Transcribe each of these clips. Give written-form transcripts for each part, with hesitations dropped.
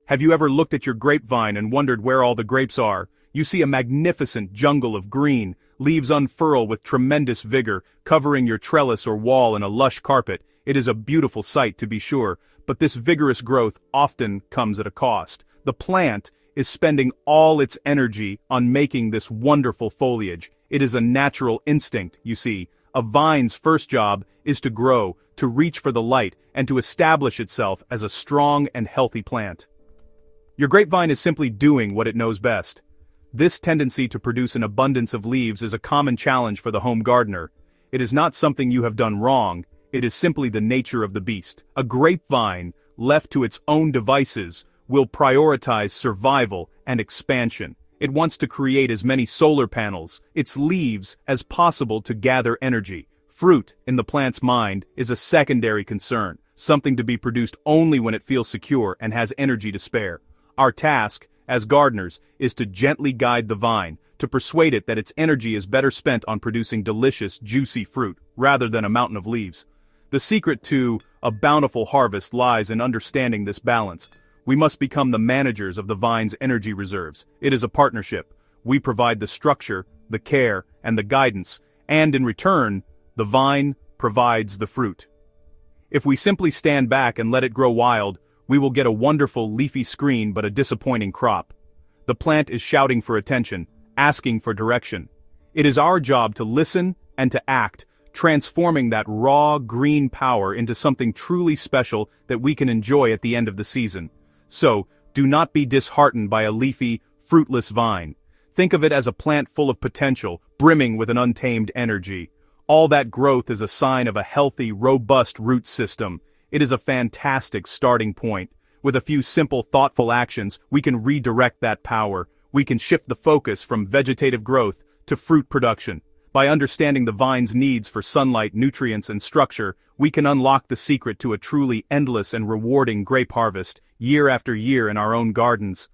Have you ever looked at your grapevine and wondered where all the grapes are? You see a magnificent jungle of green, leaves unfurl with tremendous vigor, covering your trellis or wall in a lush carpet. It is a beautiful sight to be sure, but this vigorous growth often comes at a cost. The plant is spending all its energy on making this wonderful foliage. It is a natural instinct, you see. A vine's first job is to grow, to reach for the light, and to establish itself as a strong and healthy plant. Your grapevine is simply doing what it knows best. This tendency to produce an abundance of leaves is a common challenge for the home gardener. It is not something you have done wrong, it is simply the nature of the beast. A grapevine, left to its own devices, will prioritize survival and expansion. It wants to create as many solar panels, its leaves, as possible to gather energy. Fruit, in the plant's mind, is a secondary concern, something to be produced only when it feels secure and has energy to spare. Our task, as gardeners, is to gently guide the vine, to persuade it that its energy is better spent on producing delicious, juicy fruit, rather than a mountain of leaves. The secret to a bountiful harvest lies in understanding this balance. We must become the managers of the vine's energy reserves. It is a partnership. We provide the structure, the care, and the guidance, and in return, the vine provides the fruit. If we simply stand back and let it grow wild, we will get a wonderful leafy screen but a disappointing crop. The plant is shouting for attention, asking for direction. It is our job to listen and to act, transforming that raw green power into something truly special that we can enjoy at the end of the season. So, do not be disheartened by a leafy, fruitless vine. Think of it as a plant full of potential, brimming with an untamed energy. All that growth is a sign of a healthy, robust root system. It is a fantastic starting point. With a few simple, thoughtful actions, we can redirect that power. We can shift the focus from vegetative growth to fruit production. By understanding the vine's needs for sunlight, nutrients, and structure, we can unlock the secret to a truly endless and rewarding grape harvest, year after year in our own gardens.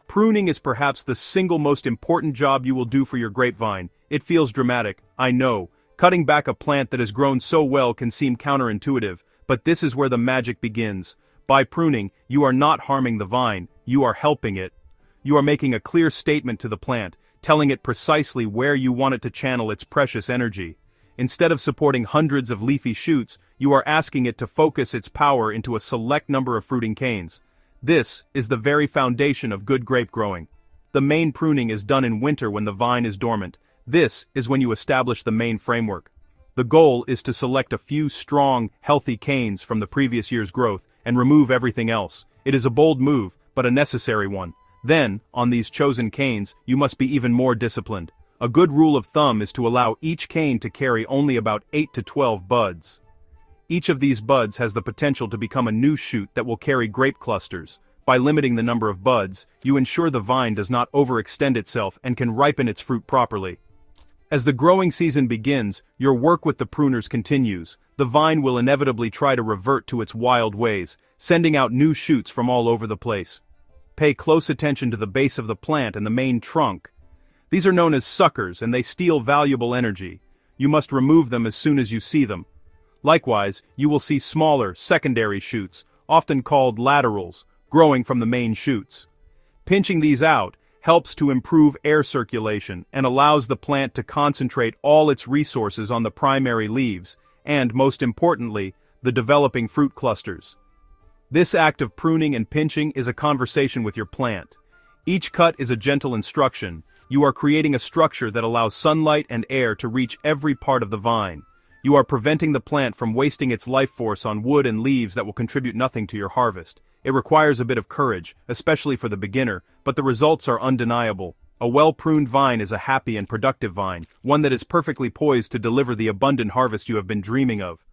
Pruning is perhaps the single most important job you will do for your grapevine. It feels dramatic, I know. Cutting back a plant that has grown so well can seem counterintuitive, but this is where the magic begins. By pruning, you are not harming the vine, you are helping it. You are making a clear statement to the plant, telling it precisely where you want it to channel its precious energy. Instead of supporting hundreds of leafy shoots, you are asking it to focus its power into a select number of fruiting canes. This is the very foundation of good grape growing. The main pruning is done in winter when the vine is dormant. This is when you establish the main framework. The goal is to select a few strong, healthy canes from the previous year's growth and remove everything else. It is a bold move, but a necessary one. Then, on these chosen canes, you must be even more disciplined. A good rule of thumb is to allow each cane to carry only about 8 to 12 buds. Each of these buds has the potential to become a new shoot that will carry grape clusters. By limiting the number of buds, you ensure the vine does not overextend itself and can ripen its fruit properly. As the growing season begins, your work with the pruners continues. The vine will inevitably try to revert to its wild ways, sending out new shoots from all over the place. Pay close attention to the base of the plant and the main trunk. These are known as suckers, and they steal valuable energy. You must remove them as soon as you see them. Likewise, you will see smaller, secondary shoots, often called laterals, growing from the main shoots. Pinching these out helps to improve air circulation and allows the plant to concentrate all its resources on the primary leaves, and most importantly, the developing fruit clusters. This act of pruning and pinching is a conversation with your plant. Each cut is a gentle instruction. You are creating a structure that allows sunlight and air to reach every part of the vine. You are preventing the plant from wasting its life force on wood and leaves that will contribute nothing to your harvest. It requires a bit of courage, especially for the beginner, but the results are undeniable. A well-pruned vine is a happy and productive vine, one that is perfectly poised to deliver the abundant harvest you have been dreaming of.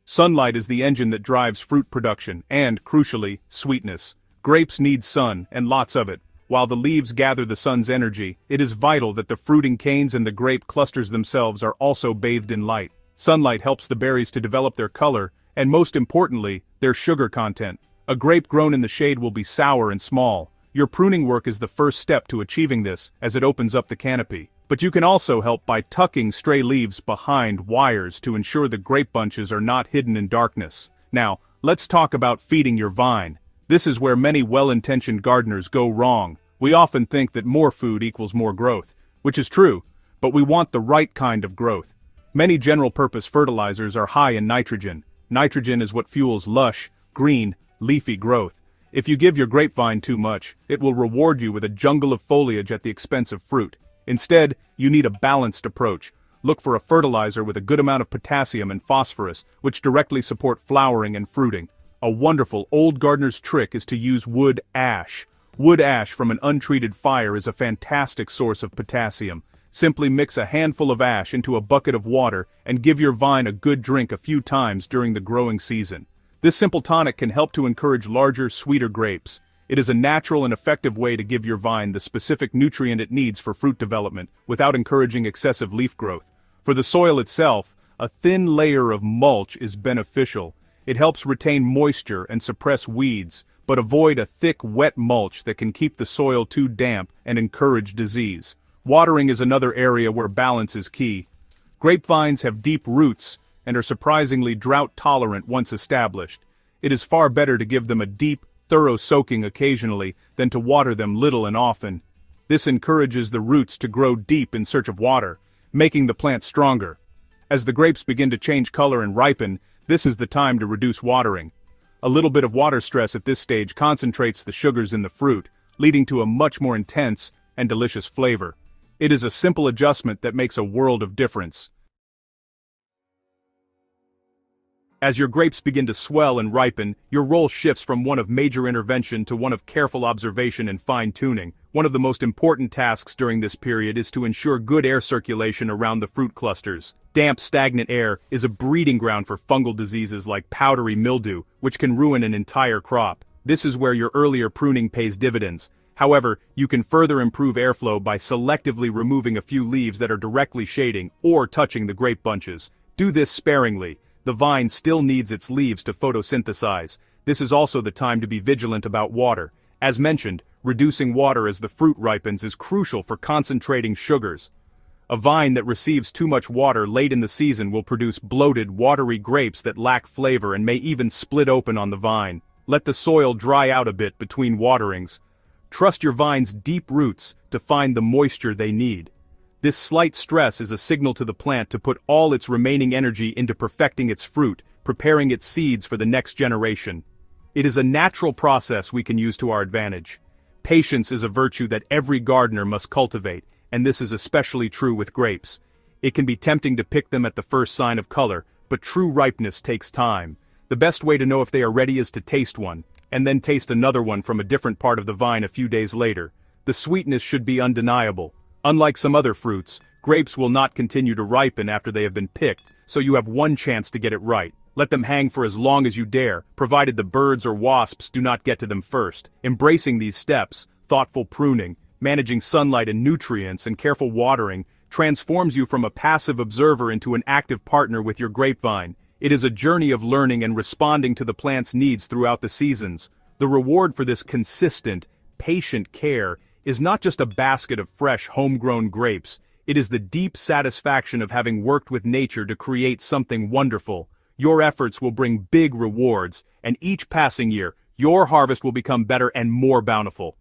Sunlight is the engine that drives fruit production and, crucially, sweetness. Grapes need sun, and lots of it. While the leaves gather the sun's energy, it is vital that the fruiting canes and the grape clusters themselves are also bathed in light. Sunlight helps the berries to develop their color, and most importantly, their sugar content. A grape grown in the shade will be sour and small. Your pruning work is the first step to achieving this, as it opens up the canopy. But you can also help by tucking stray leaves behind wires to ensure the grape bunches are not hidden in darkness. Now, let's talk about feeding your vine. This is where many well-intentioned gardeners go wrong. We often think that more food equals more growth, which is true, but we want the right kind of growth. Many general-purpose fertilizers are high in nitrogen. Nitrogen is what fuels lush, green, leafy growth. If you give your grapevine too much, it will reward you with a jungle of foliage at the expense of fruit. Instead, you need a balanced approach. Look for a fertilizer with a good amount of potassium and phosphorus, which directly support flowering and fruiting. A wonderful old gardener's trick is to use wood ash. Wood ash from an untreated fire is a fantastic source of potassium. Simply mix a handful of ash into a bucket of water and give your vine a good drink a few times during the growing season. This simple tonic can help to encourage larger, sweeter grapes. It is a natural and effective way to give your vine the specific nutrient it needs for fruit development without encouraging excessive leaf growth. For the soil itself, a thin layer of mulch is beneficial. It helps retain moisture and suppress weeds, but avoid a thick, wet mulch that can keep the soil too damp and encourage disease. Watering is another area where balance is key. Grapevines have deep roots and are surprisingly drought-tolerant once established. It is far better to give them a deep, thorough soaking occasionally than to water them little and often. This encourages the roots to grow deep in search of water, making the plant stronger. As the grapes begin to change color and ripen, this is the time to reduce watering. A little bit of water stress at this stage concentrates the sugars in the fruit, leading to a much more intense and delicious flavor. It is a simple adjustment that makes a world of difference. As your grapes begin to swell and ripen, your role shifts from one of major intervention to one of careful observation and fine-tuning. One of the most important tasks during this period is to ensure good air circulation around the fruit clusters. Damp, stagnant air is a breeding ground for fungal diseases like powdery mildew, which can ruin an entire crop. This is where your earlier pruning pays dividends. However, you can further improve airflow by selectively removing a few leaves that are directly shading or touching the grape bunches. Do this sparingly. The vine still needs its leaves to photosynthesize. This is also the time to be vigilant about water. As mentioned, reducing water as the fruit ripens is crucial for concentrating sugars. A vine that receives too much water late in the season will produce bloated, watery grapes that lack flavor and may even split open on the vine. Let the soil dry out a bit between waterings. Trust your vine's deep roots to find the moisture they need. This slight stress is a signal to the plant to put all its remaining energy into perfecting its fruit, preparing its seeds for the next generation. It is a natural process we can use to our advantage. Patience is a virtue that every gardener must cultivate, and this is especially true with grapes. It can be tempting to pick them at the first sign of color, but true ripeness takes time. The best way to know if they are ready is to taste one, and then taste another one from a different part of the vine a few days later. The sweetness should be undeniable. Unlike some other fruits, grapes will not continue to ripen after they have been picked, so you have one chance to get it right. Let them hang for as long as you dare, provided the birds or wasps do not get to them first. Embracing these steps, thoughtful pruning, managing sunlight and nutrients, and careful watering, transforms you from a passive observer into an active partner with your grapevine. It is a journey of learning and responding to the plant's needs throughout the seasons. The reward for this consistent, patient care is not just a basket of fresh, homegrown grapes. It is the deep satisfaction of having worked with nature to create something wonderful. Your efforts will bring big rewards, and each passing year, your harvest will become better and more bountiful.